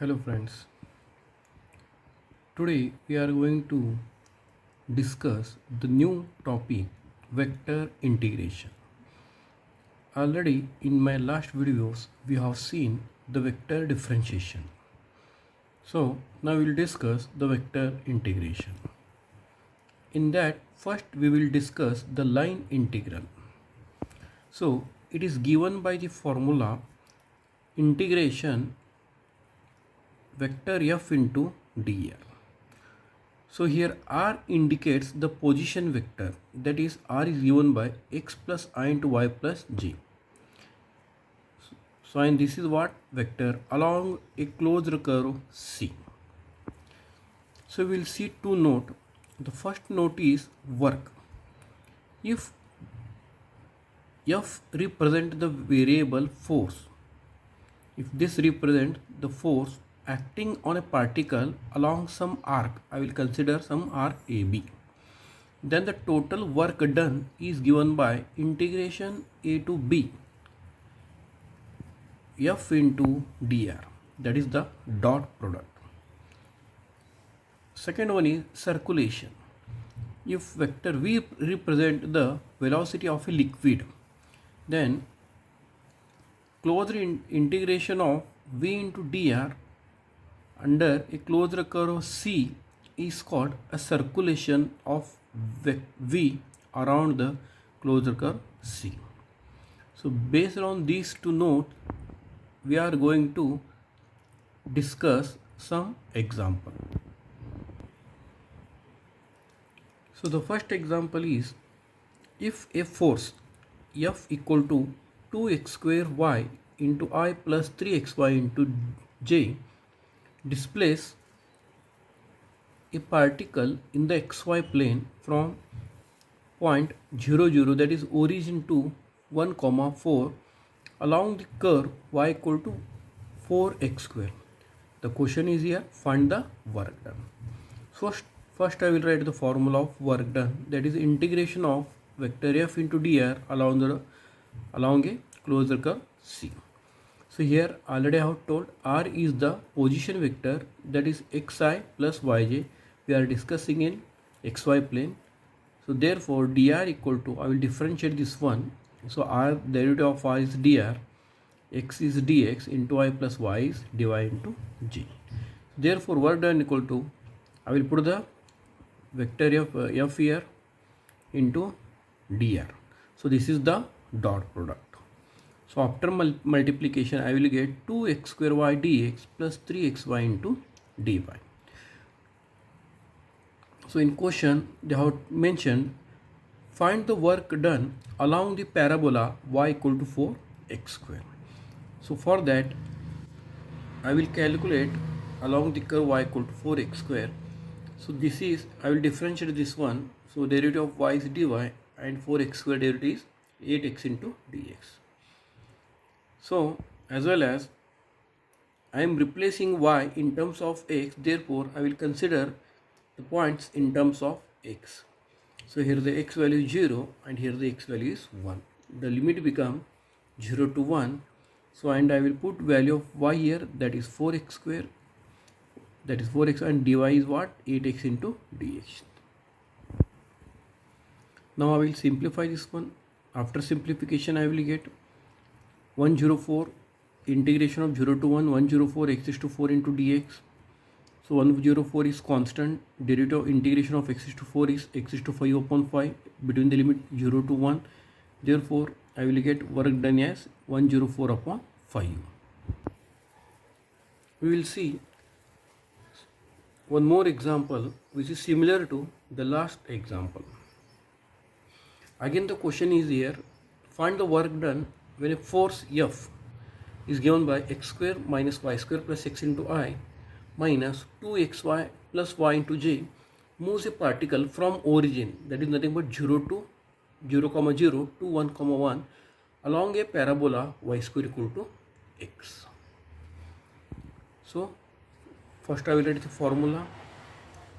Hello friends. Today we are going to discuss the new topic vector integration. Already in my last videos we have seen the vector differentiation. So now we will discuss the vector integration. In that first we will discuss the line integral. So it is given by the formula integration vector f into dr. So here r indicates the position vector, that is r is given by x plus I into y plus j. So and this is what vector along a closed curve C. So we will see two note. The first note is work. If F represent the variable force, if this represent the force acting on a particle along some arc, I will consider some arc AB. Then the total work done is given by integration a to b f into dr, that is the dot product. Second one is circulation. If vector v represent the velocity of a liquid, then closed integration of v into dr under a closed curve C is called a circulation of v around the closed curve C. So based on these two notes, we are going to discuss some example. So the first example is, if a force F equal to 2x square y into I plus 3xy into j displace a particle in the xy plane from point 0 0, that is origin, to 1 comma 4 along the curve y equal to 4x square. The question is here, find the work done. First I will write the formula of work done, that is integration of vector f into dr along a closed curve C. So here already I have told r is the position vector, that is xi plus yj. We are discussing in xy plane. So therefore dr equal to, I will differentiate this one. So r, derivative of r is dr, x is dx into I plus y is dy into j. Therefore work done equal to, I will put the vector f here into dr. So this is the dot product. So after multiplication I will get 2x square y dx plus 3xy into dy. So in question they have mentioned, find the work done along the parabola y equal to 4x square. So for that I will calculate along the curve y equal to 4x square. So this is, I will differentiate this one. So derivative of y is dy and 4x square derivative is 8x into dx. So as well as I am replacing y in terms of x, therefore I will consider the points in terms of x. So here the x value is 0 and here the x value is 1. The limit become 0 to 1. So and I will put value of y here, that is 4x square, that is 4x, and dy is what, 8x into dx. Now I will simplify this one. After simplification I will get 104 integration of 0 to 1, 104 x is to 4 into dx. So 104 is constant, derivative of integration of x is to 4 is x is to 5 upon 5 between the limit 0 to 1. Therefore I will get work done as 104 upon 5. We will see one more example which is similar to the last example. Again the question is here, find the work done when a force F is given by x square minus y square plus x into I minus 2xy plus y into j moves a particle from origin, that is nothing but 0 to 0 comma 0 to 1 comma 1 along a parabola y square equal to x. So first I will write the formula.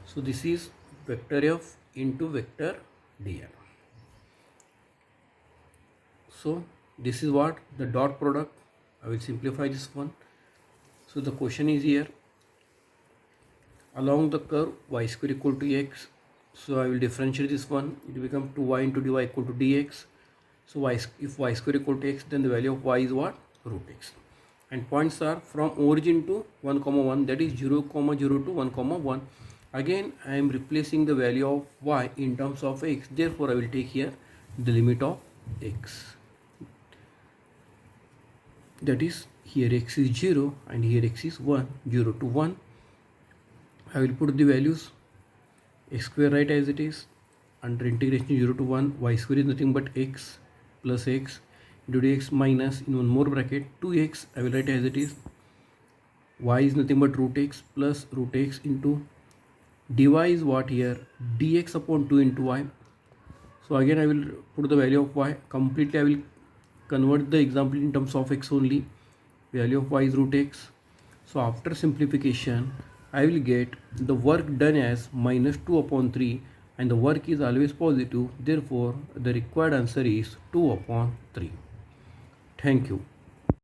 So this is vector f into vector dr. So this is what the dot product. I will simplify this one. So the question is here, along the curve y square equal to x. So I will differentiate this one. It will become 2y into dy equal to dx. So y, if y square equal to x, then the value of y is what? Root x. And points are from origin to 1 comma 1, that is 0 comma 0 to 1 comma 1. Again I am replacing the value of y in terms of x. Therefore I will take here the limit of x. That is, here x is 0 and here x is 1, 0 to 1. I will put the values, x square right as it is, under integration 0 to 1, y square is nothing but x plus x into dx minus, in one more bracket, 2x I will write as it is, y is nothing but root x plus root x into dy is what here, dx upon 2 into y. So again I will put the value of y, completely I will convert the example in terms of x only, value of y is root x. So after simplification I will get the work done as minus 2 upon 3, and the work is always positive, therefore the required answer is 2 upon 3. Thank you.